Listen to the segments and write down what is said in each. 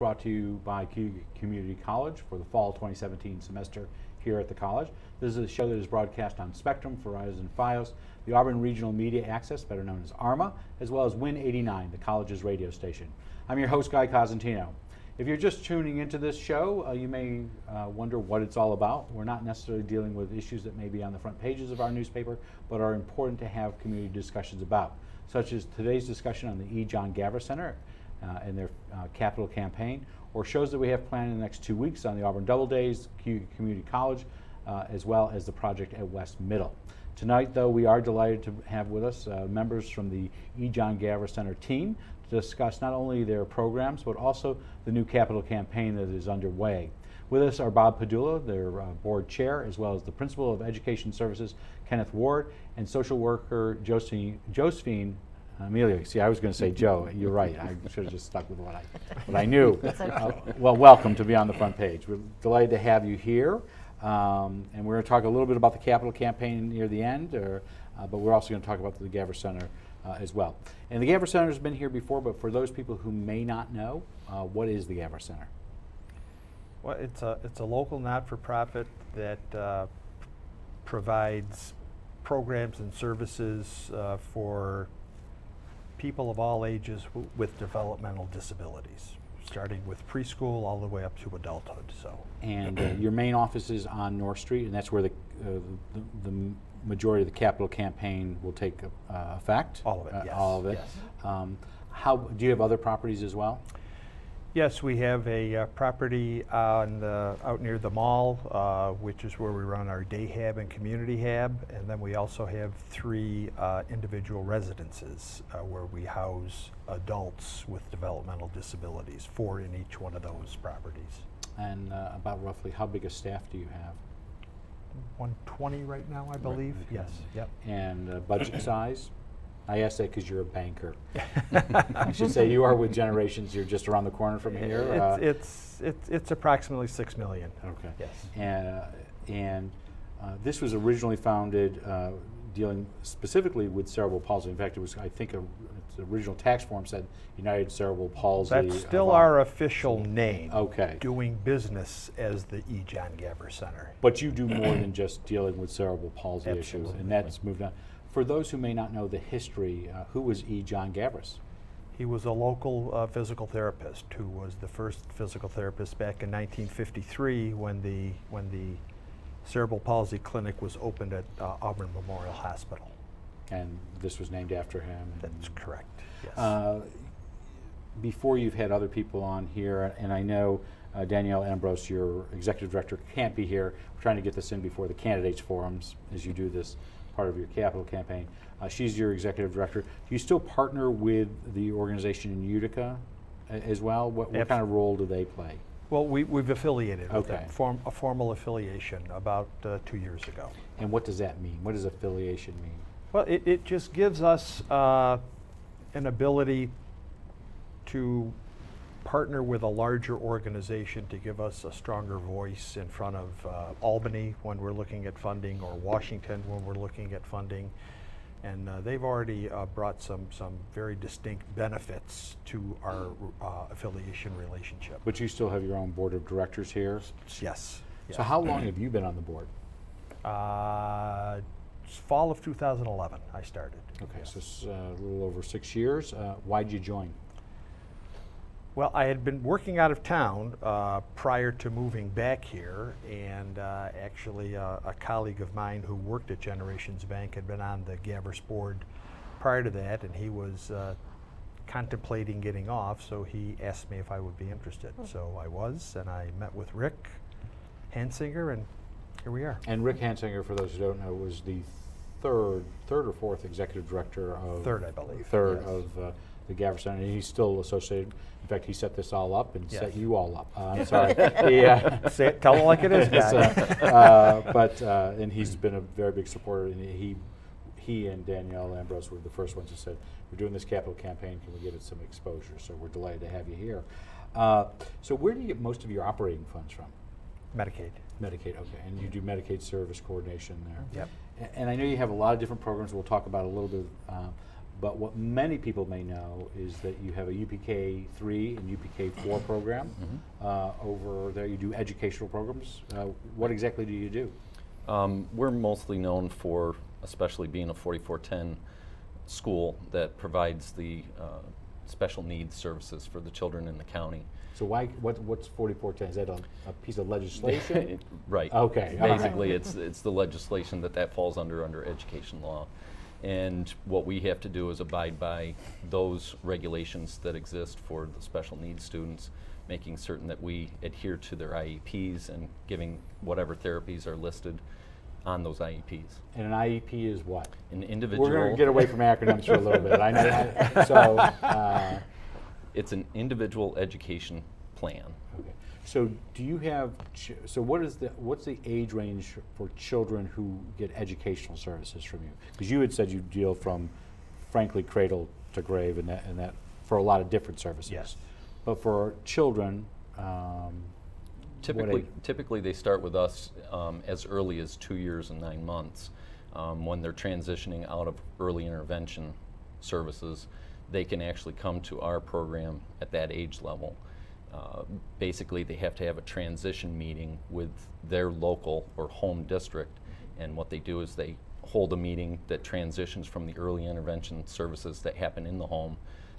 Brought to you by Community College for the fall 2017 semester here at the college. This is a show that is broadcast on Spectrum, Verizon, Fios, the Auburn Regional Media Access, better known as ARMA, as well as Win 89, the college's radio station. I'm your host, Guy Cosentino. If you're just tuning into this show, you may wonder what it's all about. We're not necessarily dealing with issues that may be on the front pages of our newspaper, but are important to have community discussions about, such as today's discussion on the E. John GAVRAS Center and their capital campaign, or shows that we have planned in the next 2 weeks on the Auburn Double Days, Community College, as well as the project at West Middle. Tonight, though, we are delighted to have with us members from the E. John GAVRAS Center team to discuss not only their programs, but also the new capital campaign that is underway. With us are Bob Padula, their board chair, as well as the Principal of Education Services, Kenneth Ward, and social worker Josephine Amelia. See, I was going to say Joe. You're right. I should have just stuck with what I knew. Well, welcome to be on the front page. We're delighted to have you here. And we're going to talk a little bit about the capital campaign near the end, but we're also going to talk about the GAVRAS Center as well. And the GAVRAS Center has been here before, but for those people who may not know, what is the GAVRAS Center? Well, it's a local not-for-profit that provides programs and services for people of all ages with developmental disabilities, starting with preschool all the way up to adulthood. So, and your main office is on North Street, and that's where the majority of the capital campaign will take effect. All of it, yes. All of it. Yes. How do you have other properties as well? Yes, we have a property on out near the mall, which is where we run our day hab and community hab, and then we also have 3 individual residences where we house adults with developmental disabilities, 4 in each one of those properties. And about roughly how big a staff do you have? 120 right now, I believe. Right. Yes. Yep. And budget size? I ask that because you're a banker. I should say you are with Generations. You're just around the corner from here. It's approximately $6 million. Okay. Yes. And this was originally founded dealing specifically with cerebral palsy. In fact, it was, I think, the original tax form said United Cerebral Palsy. That's still our official name. Okay. Doing business as the E. John GAVRAS Center. But you do more than just dealing with cerebral palsy Absolutely. issues, and that's moved on. For those who may not know the history, who was E. John GAVRAS? He was a local physical therapist who was the first physical therapist back in 1953 when the cerebral palsy clinic was opened at Auburn Memorial Hospital. And this was named after him? That's correct, yes. Before you've had other people on here, and I know Danielle Ambrose, your executive director, can't be here. We're trying to get this in before the candidates forums as you do this part of your capital campaign. She's your executive director. Do you still partner with the organization in Utica as well? What kind of role do they play? Well, we've affiliated with them, a formal affiliation about 2 years ago. And what does that mean? What does affiliation mean? Well, it just gives us an ability to partner with a larger organization to give us a stronger voice in front of Albany when we're looking at funding, or Washington when we're looking at funding. And they've already brought some very distinct benefits to our affiliation relationship. But you still have your own board of directors here? Yes. So how long have you been on the board? Fall of 2011 I started. Okay, yes. So it's a little over 6 years. Why'd you join? Well, I had been working out of town prior to moving back here, and actually a colleague of mine who worked at Generations Bank had been on the GAVRAS board prior to that, and he was contemplating getting off, so he asked me if I would be interested. So I was, and I met with Rick Hansinger, and here we are. And Rick Hansinger, for those who don't know, was the third or fourth executive director of... Third, I believe. Third, yes. Of the GAVRAS Center, and he's still associated. In fact, he set this all up and yes. set you all up. I'm sorry. Say it, tell it like it is, guys. And he's been a very big supporter, and he and Danielle Ambrose were the first ones who said, we're doing this capital campaign, can we give it some exposure? So we're delighted to have you here. So where do you get most of your operating funds from? Medicaid. Medicaid, okay. And you do Medicaid service coordination there. Yep. And I know you have a lot of different programs we'll talk about a little bit, But what many people may know is that you have a UPK 3 and UPK 4 program. Over there you do educational programs. What exactly do you do? We're mostly known for, especially being a 4410 school that provides the special needs services for the children in the county. So what's 4410? Is that a piece of legislation? Right. Okay. Basically, it's the legislation that falls under education law. And what we have to do is abide by those regulations that exist for the special needs students, making certain that we adhere to their IEPs and giving whatever therapies are listed on those IEPs. And an IEP is what? An individual. We're going to get away from acronyms for a little bit. I know. It's an individual education plan. Okay. So do you have? So what's the age range for children who get educational services from you? Because you had said you deal from, frankly, cradle to grave, and that for a lot of different services. Yes. But for children. Typically they start with us as early as 2 years and 9 months. When they're transitioning out of early intervention services, they can actually come to our program at that age level. Basically, they have to have a transition meeting with their local or home district, and what they do is they hold a meeting that transitions from the early intervention services that happen in the home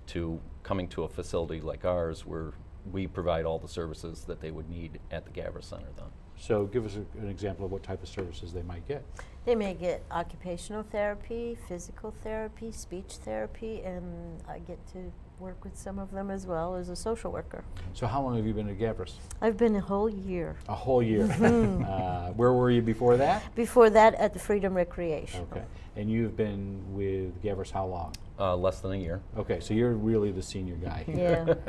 to coming to a facility like ours where we provide all the services that they would need at the GAVRAS Center then. So give us an example of what type of services they might get. They may get occupational therapy, physical therapy, speech therapy, and I get to work with some of them as well as a social worker. So how long have you been at GAVRAS? I've been a whole year. A whole year. Where were you before that? Before that, at the Freedom Recreation. Okay. And you've been with GAVRAS how long? Less than a year. Okay, so you're really the senior guy here.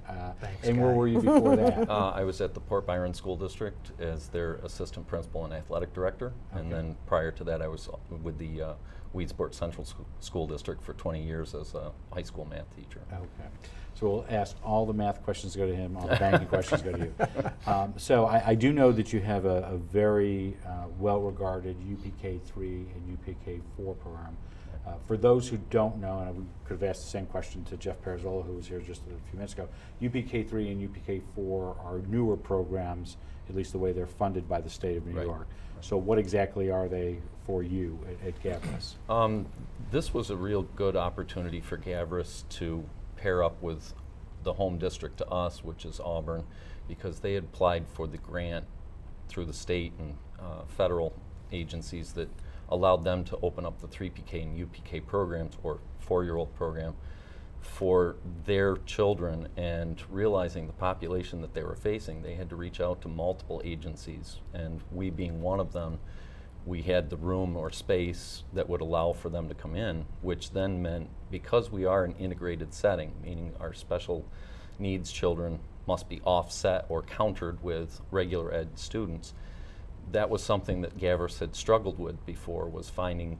Yeah. And where were you before that? I was at the Port Byron School District as their assistant principal and athletic director, and then prior to that I was with the Weedsport Central School District for 20 years as a high school math teacher. Okay. So we'll ask all the math questions go to him, all the banking questions go to you. So I do know that you have a very well-regarded UPK 3 and UPK 4 program. For those who don't know, and we could have asked the same question to Jeff Parazola, who was here just a few minutes ago, UPK 3 and UPK 4 are newer programs, at least the way they're funded by the state of New York. So what exactly are they for you at GAVRAS? This was a real good opportunity for GAVRAS to pair up with the home district to us, which is Auburn, because they had applied for the grant through the state and federal agencies that allowed them to open up the 3PK and UPK programs, or 4-year-old program, for their children. And realizing the population that they were facing, they had to reach out to multiple agencies, and we being one of them, we had the room or space that would allow for them to come in, which then meant, because we are an integrated setting, meaning our special needs children must be offset or countered with regular ed students, that was something that GAVRAS had struggled with before, was finding,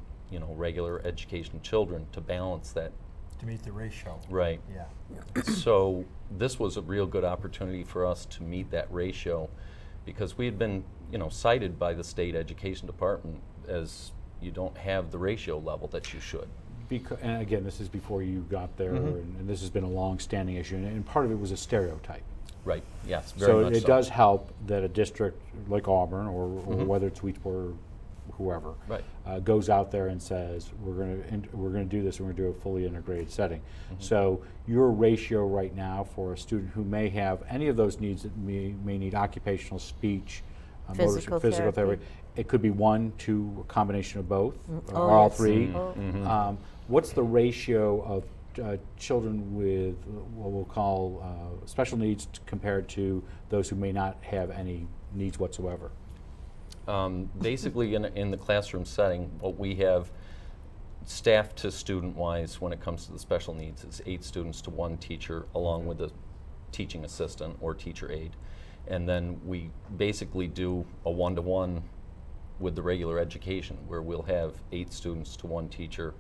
regular education children to balance that. To meet the ratio. Right. Yeah. So this was a real good opportunity for us to meet that ratio, because we had been, cited by the state education department as you don't have the ratio level that you should. And again, this is before you got there, and this has been a long-standing issue, and part of it was a stereotype. Right, yes, very much so. It does help that a district like Auburn, or whether it's Weedsport or whoever, goes out there and says, we're going to do this, and we're going to do a fully integrated setting. So your ratio right now for a student who may have any of those needs, that may need occupational, speech, physical therapy, it could be 1, 2, a combination of both, or Oh, all yes. 3. What's the ratio of children with what we'll call special needs compared to those who may not have any needs whatsoever? Basically, in the classroom setting, what we have staff to student wise when it comes to the special needs is 8 students to 1 teacher, along with a teaching assistant or teacher aide. And then we basically do a 1-to-1 with the regular education, where we'll have 8 students to 1 teacher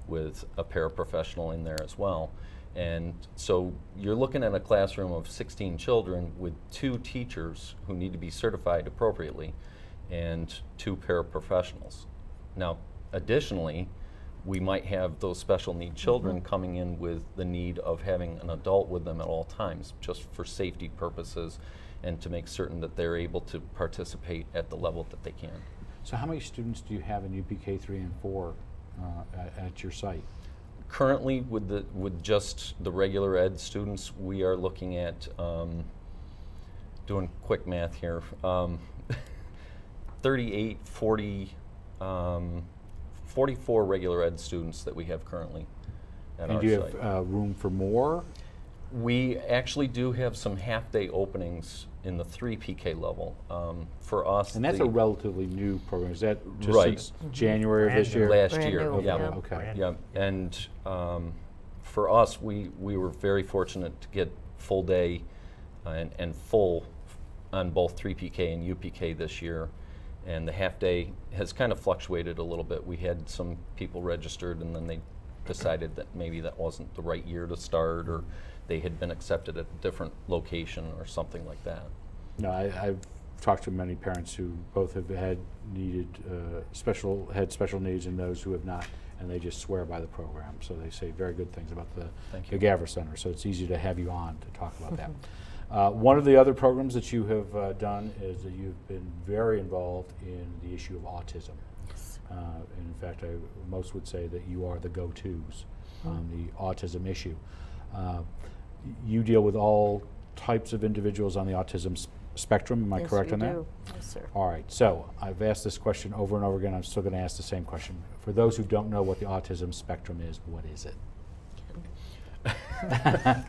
with a paraprofessional in there as well. And so you're looking at a classroom of 16 children with 2 teachers who need to be certified appropriately and 2 paraprofessionals. Now, additionally, we might have those special need children coming in with the need of having an adult with them at all times, just for safety purposes and to make certain that they're able to participate at the level that they can. So how many students do you have in UPK 3 and 4 at your site? Currently, with just the regular ed students, we are looking at, doing quick math here, 38, 40, 44 regular ed students that we have currently at our site. And do you have room for more? We actually do have some half-day openings in the 3 PK level. For us, And that's a relatively new program. Is that just Right. since January of this year? last Brand year. new, Yeah. yeah. Okay. Yeah, and for us, we were very fortunate to get full day and full on both 3PK and UPK this year. And the half day has kind of fluctuated a little bit. We had some people registered and then they decided that maybe that wasn't the right year to start, or they had been accepted at a different location or something like that. No, I've talked to many parents who both have had special needs and those who have not, and they just swear by the program. So they say very good things about the GAVRAS Center. So it's easy to have you on to talk about that. One of the other programs that you have done is that you've been very involved in the issue of autism. And in fact, most would say that you are the go-tos on the autism issue. You deal with all types of individuals on the autism spectrum, am I correct on that? Yes, sir. All right, so I've asked this question over and over again. I'm still going to ask the same question. For those who don't know what the autism spectrum is, what is it?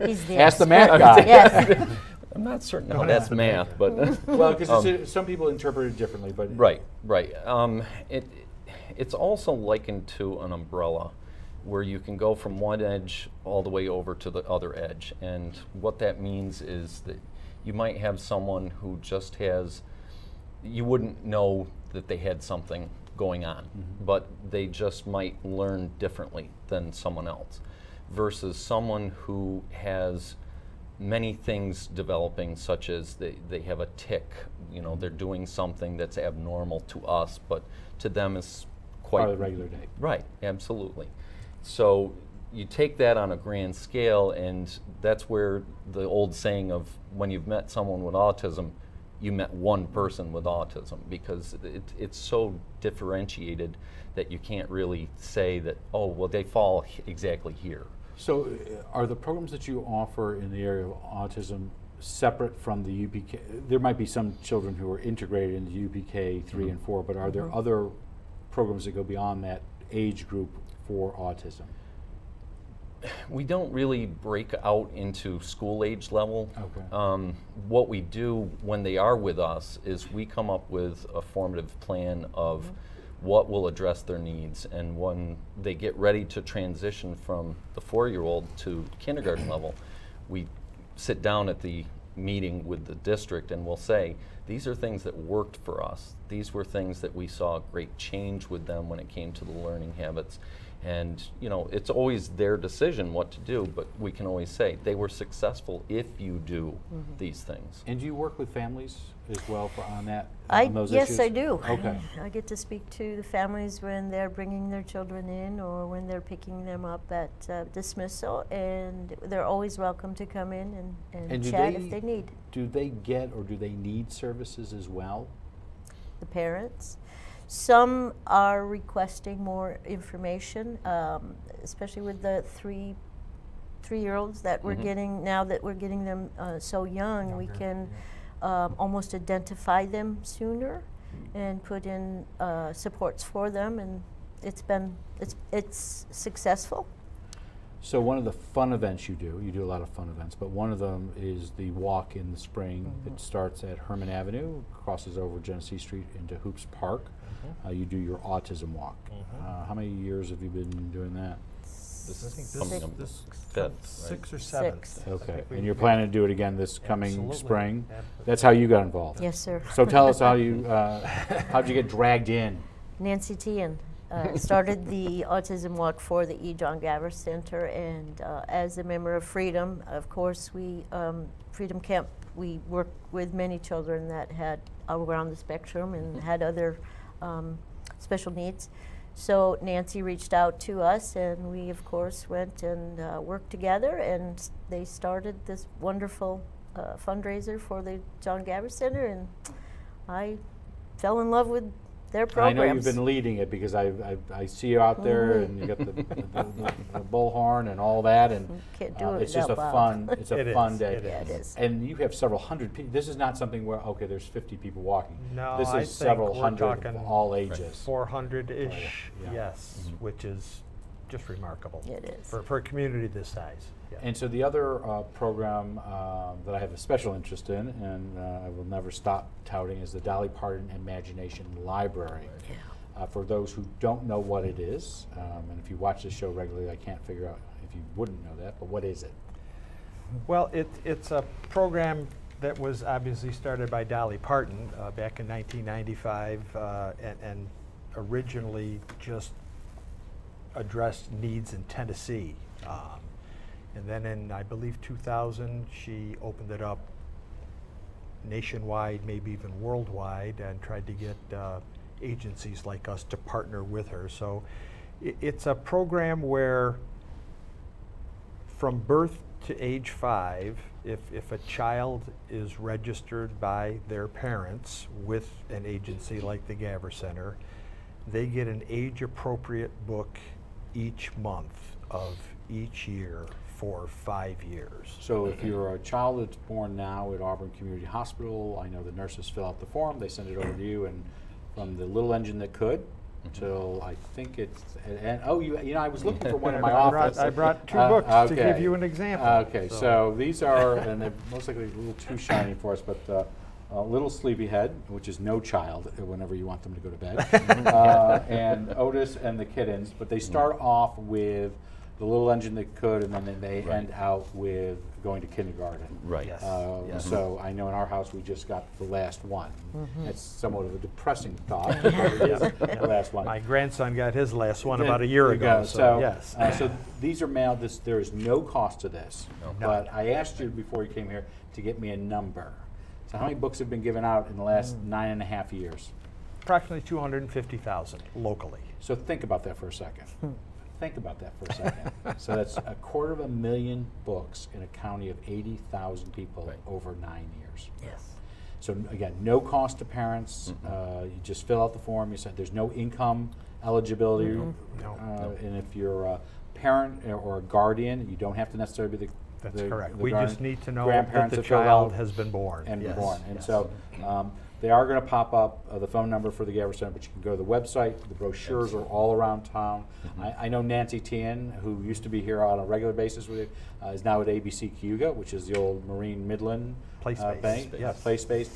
He's the Ask the expert. math guy. Yes. I'm not certain how that's math, but Well, because some people interpret it differently, but right. It's also likened to an umbrella, where you can go from one edge all the way over to the other edge. And what that means is that you might have someone who just has, you wouldn't know that they had something going on, but they just might learn differently than someone else, versus someone who has many things developing, such as they have a tic, they're doing something that's abnormal to us, but to them is quite part of the regular day. Right, absolutely. So you take that on a grand scale, and that's where the old saying of when you've met someone with autism, you met one person with autism, because it's so differentiated that you can't really say that, oh, well, they fall exactly here. So are the programs that you offer in the area of autism separate from the UPK? There might be some children who are integrated into UPK 3 and 4, but are there other programs that go beyond that age group for autism? We don't really break out into school age level. Okay. What we do when they are with us is we come up with a formative plan of what will address their needs, and when they get ready to transition from the 4-year-old to kindergarten level, we sit down at the meeting with the district and we'll say, these are things that worked for us. These were things that we saw great change with them when it came to the learning habits. And it's always their decision what to do, but we can always say they were successful if you do these things. And do you work with families as well on that? Yes, I do. Okay. I get to speak to the families when they're bringing their children in or when they're picking them up at dismissal, and they're always welcome to come in and chat if they need. Do they get or do they need services as well? The parents. Some are requesting more information, especially with the three-year-olds that we're getting now that we're getting them so young. We can almost identify them sooner and put in supports for them, and it's successful. So one of the fun events you do a lot of fun events, but one of them is the walk in the spring. It starts at Herman Avenue, crosses over Genesee Street into Hoops Park. You do your autism walk. How many years have you been doing that? This This fifth, 6 or 7. Sixth. Okay, and you're planning to do it again this coming Absolutely. spring? Absolutely. That's how you got involved? Yes, sir. So tell us how you, how'd you get dragged in? Nancy Tian started the Autism Walk for the E. John GAVRAS Center, and as a member of Freedom, of course, Freedom Camp, we worked with many children that had around the spectrum and had other special needs. So Nancy reached out to us, and we, of course, went and worked together, and they started this wonderful fundraiser for the John Gavras Center, and I fell in love with their programs. I know you've been leading it because I see you out there, and you got the bullhorn and all that, and Can't do it it's just a without fun. Bob. It's a fun day. Yeah, it is. And you have several hundred people. This is not something where there's 50 people walking. No, this is I think several we're hundred talking of all ages. 400-ish, Yeah. yes, which is just remarkable. It is. For a community this size. Yeah. And so the other program that I have a special interest in, and I will never stop touting, is the Dolly Parton Imagination Library. Yeah. For those who don't know what it is, and if you watch this show regularly, I can't figure out if you wouldn't know that, but what is it? Well, it's a program that was obviously started by Dolly Parton back in 1995 and originally just addressed needs in Tennessee. And then in, I believe, 2000, she opened it up nationwide, maybe even worldwide, and tried to get agencies like us to partner with her. So it's a program where from birth to age 5, if a child is registered by their parents with an agency like the Gavras Center, they get an age-appropriate book each month of each year for 5 years. So if you're a child that's born now at Auburn Community Hospital, I know the nurses fill out the form, they send it over to you, and from the little engine that could till I think it's, and oh, you know, I was looking for one in my office. I brought 2 books to give you an example. Okay, so these are, and they're most likely a little too shiny for us, but Little Sleepyhead, which is no child whenever you want them to go to bed, and Otis and the Kittens, but they start off with the little engine that could, and then they end out with going to kindergarten. Right. Yes. Yes. So I know in our house we just got the last one. It's somewhat of a depressing thought, but it is the last one. My grandson got his last one about a There year you ago. go. So yes. So these are mailed. There is no cost to this, No. but I asked you before you came here to get me a number. So how many books have been given out in the last 9.5 years? Approximately 250,000 locally. So think about that for a second. Think about that for a second. So that's 250,000 books in a county of 80,000 people over 9 years. Yes. So again, no cost to parents. You just fill out the form. You said there's no income eligibility, and if you're a parent or a guardian, you don't have to necessarily be the. That's the, correct. the We guardian. just need to know that Grandparents the have filled child out has been born. and Yes. born. And Yes. so they are going to pop up the phone number for the Gavras Center, but you can go to the website. The brochures are all around town. I know Nancy Tien, who used to be here on a regular basis with it, is now at ABC Cayuga, which is the old Marine Midland Play space. bank. Yes. Play space.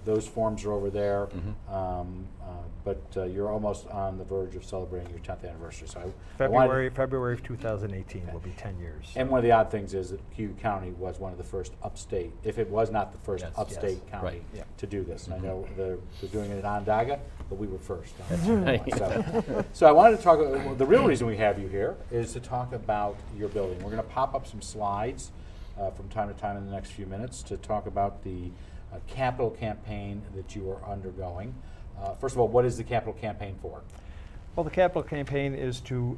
Those forms are over there. But you're almost on the verge of celebrating your 10th anniversary. So February of 2018 will be 10 years. And one of the odd things is that Cayuga County was one of the first upstate, if it was not the first Yes. upstate Yes. county Right. to do this. And I know they're doing it in Onondaga, but we were first. right. So I wanted to talk, the real reason we have you here is to talk about your building. We're going to pop up some slides from time to time in the next few minutes to talk about the capital campaign that you are undergoing. First of all, what is the capital campaign for? Well, the capital campaign is to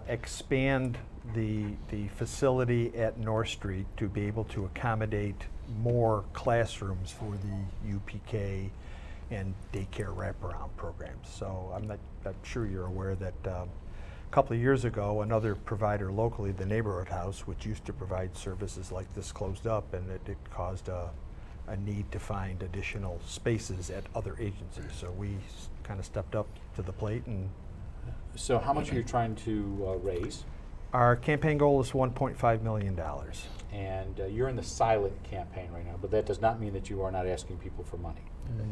expand the facility at North Street to be able to accommodate more classrooms for the UPK and daycare wraparound programs. So I'm sure you're aware that a couple of years ago, another provider locally, the Neighborhood House, which used to provide services like this, closed up, and it caused a need to find additional spaces at other agencies. So we kind of stepped up to the plate. And So how much are you trying to raise? our campaign goal is $1.5 million. And you're in the silent campaign right now, but that does not mean that you are not asking people for money.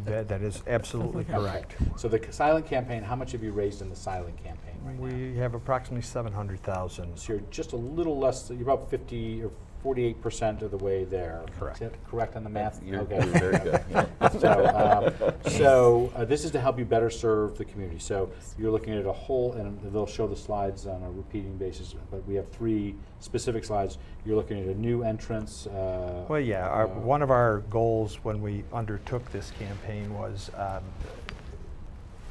That is absolutely correct. Okay. So the silent campaign, how much have you raised in the silent campaign right now? We have approximately 700,000. So you're just a little less, you're about 50 or 48% of the way there. Correct. Is that correct on the math? You're Okay. very good. Yeah. So this is to help you better serve the community. So you're looking at a whole, and they'll show the slides on a repeating basis, but we have 3 specific slides. You're looking at a new entrance. Well, yeah, one of our goals when we undertook this campaign was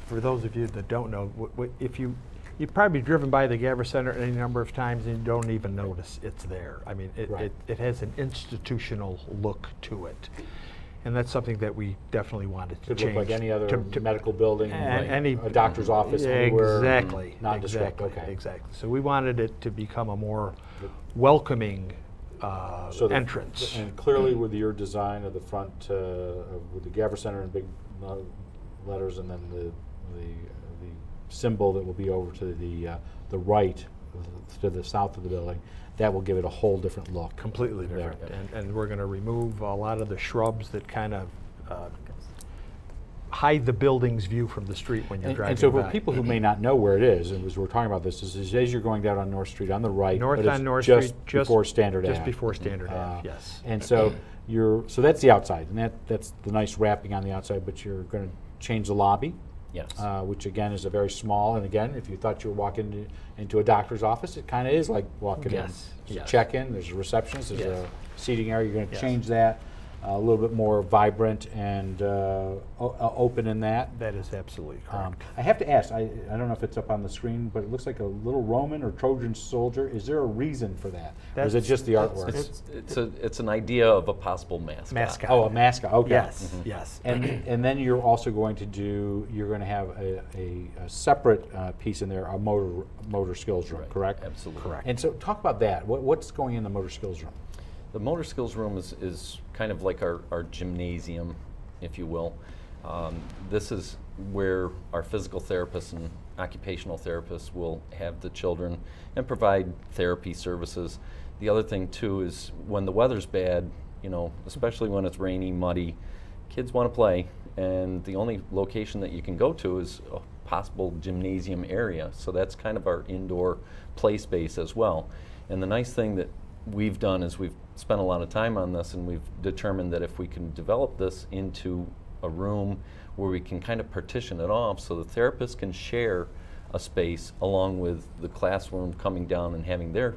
for those of you that don't know, if you've probably driven by the GAVRAS Center any number of times and you don't even notice it's there. I mean, it has an institutional look to it. And that's something that we definitely wanted to Could change. look like any other medical building, a doctor's office, anywhere. Exactly. Nondescript. Exactly. Exactly. So we wanted it to become a more welcoming entrance. And clearly, with your design of the front, with the GAVRAS Center in big letters, and then the symbol that will be over to the right, to the south of the building, that will give it a whole different look. Completely different. And we're going to remove a lot of the shrubs that kind of hide the building's view from the street when you're driving And so for by. people who may not know where it is, and as we're talking about this, is as you're going down on North Street on the right, North but on it's North just Street, before Standard Ave. Just before Standard Ave, yes. And so so that's the outside, and that's the nice wrapping on the outside, but you're going to change the lobby. Yes. Which again is a very small, and again, if you thought you were walking into a doctor's office, it kind of is like walking in. There's a check-in, there's a receptionist, there's a seating area. You're going to change that a little bit more vibrant and open in that. That is absolutely correct. I have to ask, I don't know if it's up on the screen, but it looks like a little Roman or Trojan soldier. Is there a reason for that? Or is it just the artwork? It's an idea of a possible mascot. Oh, a mascot, okay. Yes, yes. And then you're also going to have a separate piece in there, a motor skills room, correct? Absolutely. Correct. And so talk about that. What's going in the motor skills room? The motor skills room is kind of like our gymnasium, if you will. This is where our physical therapists and occupational therapists will have the children and provide therapy services. The other thing too is when the weather's bad, especially when it's rainy, muddy, kids want to play, and the only location that you can go to is a possible gymnasium area. So that's kind of our indoor play space as well. And the nice thing that we've done is we've spent a lot of time on this, and we've determined that if we can develop this into a room where we can kind of partition it off so the therapist can share a space along with the classroom coming down and having their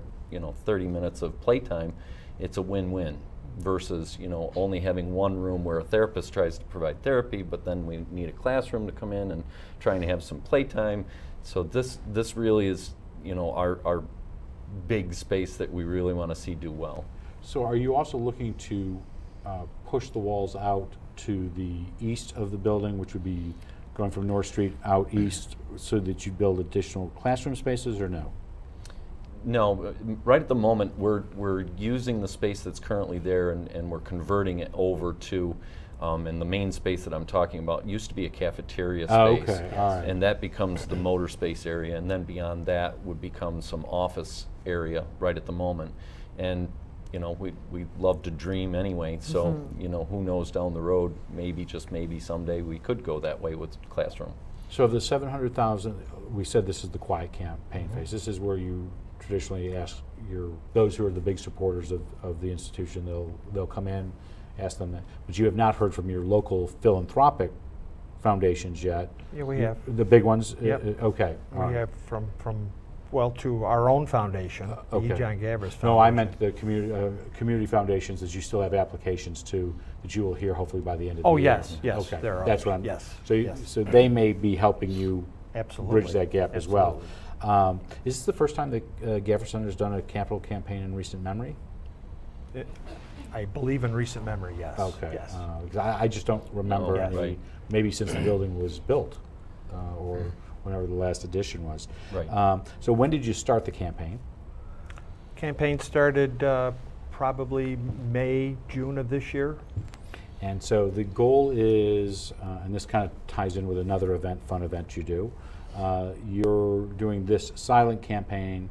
30 minutes of playtime, it's a win-win versus only having one room where a therapist tries to provide therapy, but then we need a classroom to come in and trying to have some playtime. So this really is our big space that we really want to see do well. So are you also looking to push the walls out to the east of the building, which would be going from North Street out east, so that you build additional classroom spaces, or no? No, right at the moment we're using the space that's currently there and we're converting it over to, and the main space that I'm talking about used to be a cafeteria space. Okay, all right. And that becomes the motor space area, and then beyond that would become some office area right at the moment. And we love to dream anyway, so who knows down the road, maybe, just maybe someday we could go that way with classroom. So of the 700,000, we said this is the quiet campaign phase. This is where you traditionally ask those who are the big supporters of the institution, they'll come in, ask them that. But you have not heard from your local philanthropic foundations yet. Yeah, we have. The big ones? Yep. Okay. We have from to our own foundation, the okay. E. John GAVRAS Foundation. No, I meant the community foundations that you still have applications to, that you will hear hopefully by the end of the year. Oh, yes, Okay. there are. That's what I'm, yes. So, yes. So they may be helping you Absolutely. bridge that gap as well. Is this the first time the GAVRAS Center has done a capital campaign in recent memory? I believe in recent memory, yes. Okay. Yes. I just don't remember Yes. any, Right. maybe since the building was built or whenever the last edition was. Right. So when did you start the campaign? Campaign started probably May, June of this year. And so the goal is, and this kind of ties in with another fun event you do, you're doing this silent campaign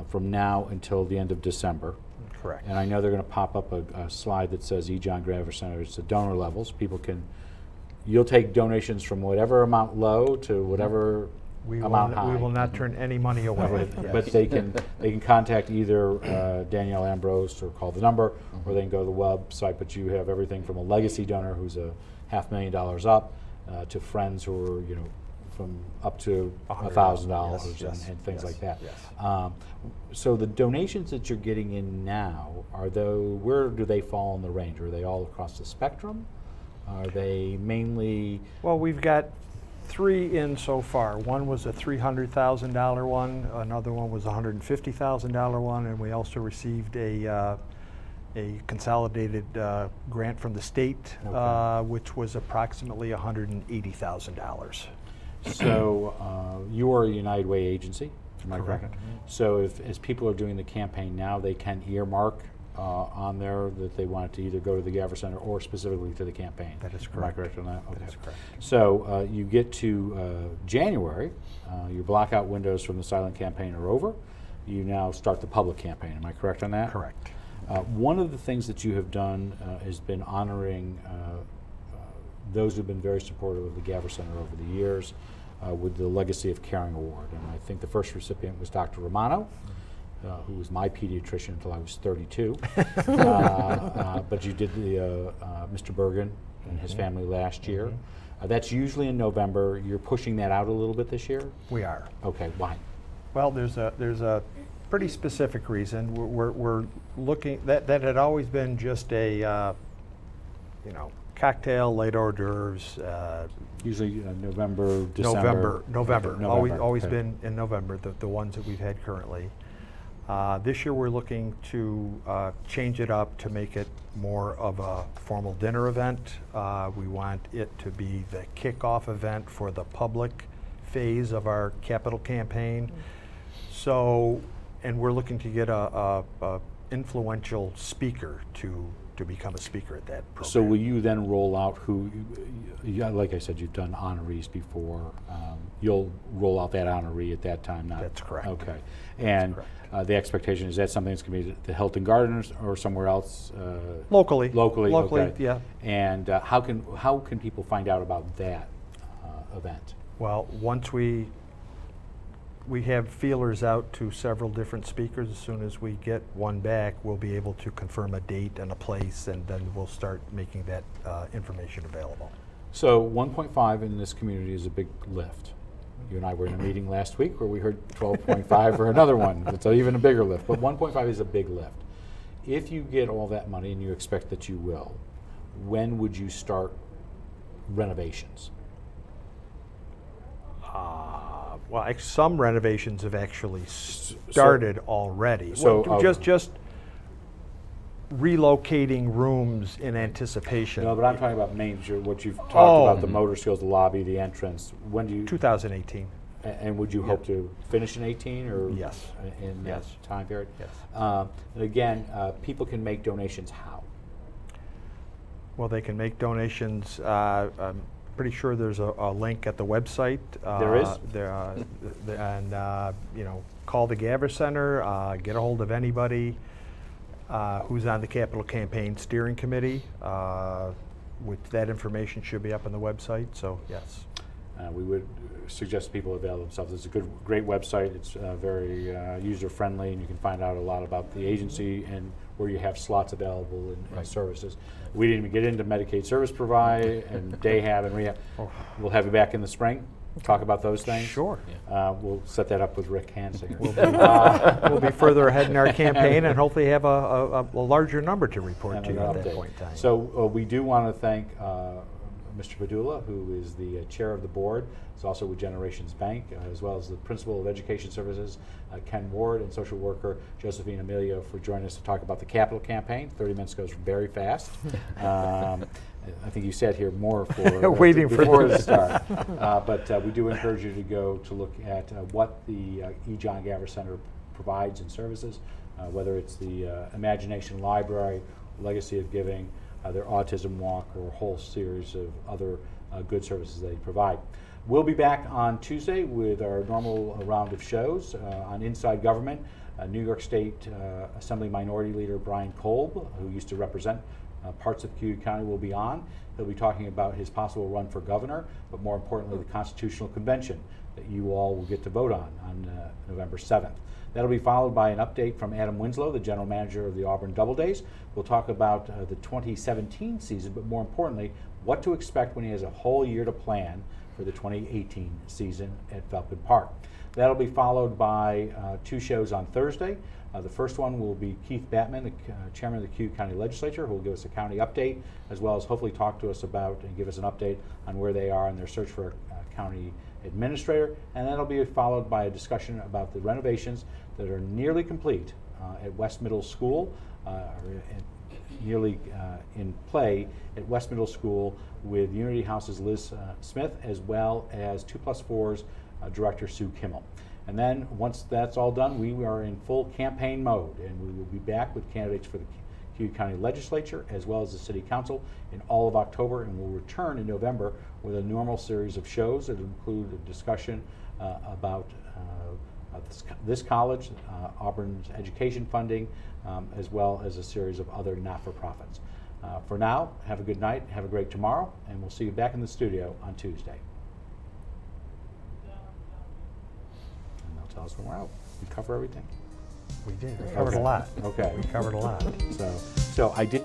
from now until the end of December. Correct. And I know they're going to pop up a slide that says E. John GAVRAS Center. It's the donor levels. You'll take donations from whatever amount low to whatever amount high. We will not turn any money away. Yes. But they can contact either Danielle Ambrose or call the number, or they can go to the website. But you have everything from a legacy donor who's $500,000 up to friends who are from up to $1,000 yes, and things like that. Yes. So the donations that you're getting in now, where do they fall in the range? Are they all across the spectrum? Are they mainly? Well, we've got 3 in so far. One was a $300,000 one, another one was a $150,000 one, and we also received a consolidated grant from the state, Okay. which was approximately $180,000. So you are a United Way agency, am I correct? Correct. So as people are doing the campaign now, they can earmark on there that they want it to either go to the GAVRAS Center or specifically to the campaign. That is Am I correct. correct on that? That is correct. So you get to January, your blackout windows from the silent campaign are over. You now start the public campaign. Am I correct on that? Correct. One of the things that you have done has been honoring those who've been very supportive of the GAVRAS Center over the years with the Legacy of Caring Award. And I think the first recipient was Dr. Romano, who was my pediatrician until I was 32. But you did the Mr. Bergen and his family last year. That's usually in November. You're pushing that out a little bit this year? We are. Okay, why? Well, there's a pretty specific reason. We're looking, that had always been just a, cocktail, late hors d'oeuvres. Usually November, December. November. Okay, Always okay. been in November, the ones that we've had currently. This year we're looking to change it up to make it more of a formal dinner event. We want it to be the kickoff event for the public phase of our capital campaign. So, and we're looking to get a influential speaker to become a speaker at that program. So will you then roll out who, like I said, you've done honorees before. You'll roll out that honoree at that time, not? That's correct. Okay. And the expectation is that something that's going to be at the Hilton Gardens or somewhere else? Locally. Locally, okay. Yeah. And how can people find out about that event? Well, once we have feelers out to several different speakers. As soon as we get one back, we'll be able to confirm a date and a place, and then we'll start making that information available. So 1.5 in this community is a big lift. You and I were in a meeting last week where we heard 12.5 for another one. It's even a bigger lift, but 1.5 is a big lift. If you get all that money, and you expect that you will, when would you start renovations? Well, some renovations have actually started already. So, Well, just relocating rooms in anticipation. No, but I'm talking about names. What you've talked Oh. about, the motor skills, the lobby, the entrance. When do you? 2018. And would you hope to finish in 18 or? Yes. In that Yes. time period? Yes. And again, people can make donations how? Well, they can make donations. I'm pretty sure there's a link at the website. There is? Call the GAVRAS Center, get a hold of anybody who's on the Capital Campaign Steering Committee. That information should be up on the website, so yes. We would suggest people avail themselves. It's a great website. It's very user-friendly, and you can find out a lot about the agency and where you have slots available and services. We didn't even get into Medicaid service provide and day have and rehab. We'll have you back in the spring. Talk about those things. Sure. We'll set that up with Rick Hansen. We'll be further ahead in our campaign and hopefully have a larger number to report to you at that point in time. So we do want to thank Mr. Padula, who is the chair of the board. He's also with Generations Bank, as well as the principal of Education Services, Ken Ward, and social worker Josephine Emilio for joining us to talk about the capital campaign. 30 minutes goes very fast. I think you sat here more for waiting before the start. But we do encourage you to go to look at what the E. John GAVRAS Center provides in services, whether it's the Imagination Library, Legacy of Giving, their Autism Walk, or a whole series of other good services they provide. We'll be back on Tuesday with our normal round of shows on Inside Government. New York State Assembly Minority Leader Brian Kolb, who used to represent parts of Cuyahoga County, will be on. He'll be talking about his possible run for governor, but more importantly, the Constitutional Convention that you all will get to vote on November 7th. That'll be followed by an update from Adam Winslow, the general manager of the Auburn Doubledays. We'll talk about the 2017 season, but more importantly, what to expect when he has a whole year to plan for the 2018 season at Falcon Park. That'll be followed by two shows on Thursday. The first one will be Keith Batman, the chairman of the Cuyahoga County Legislature, who will give us a county update, as well as hopefully talk to us about and give us an update on where they are in their search for a County Administrator, and that'll be followed by a discussion about the renovations that are nearly complete at West Middle School, nearly in play at West Middle School with Unity House's Liz Smith, as well as 2+4's Director Sue Kimmel. And then once that's all done, we are in full campaign mode, and we will be back with candidates for the Cuyahoga County Legislature as well as the City Council in all of October, and we'll return in November with a normal series of shows that include a discussion about this college, Auburn's education funding, as well as a series of other not-for-profits. For now, have a good night, have a great tomorrow, and we'll see you back in the studio on Tuesday. And they'll tell us when we're out. We cover everything. We did. We covered a lot. Okay. We covered a lot. So I did.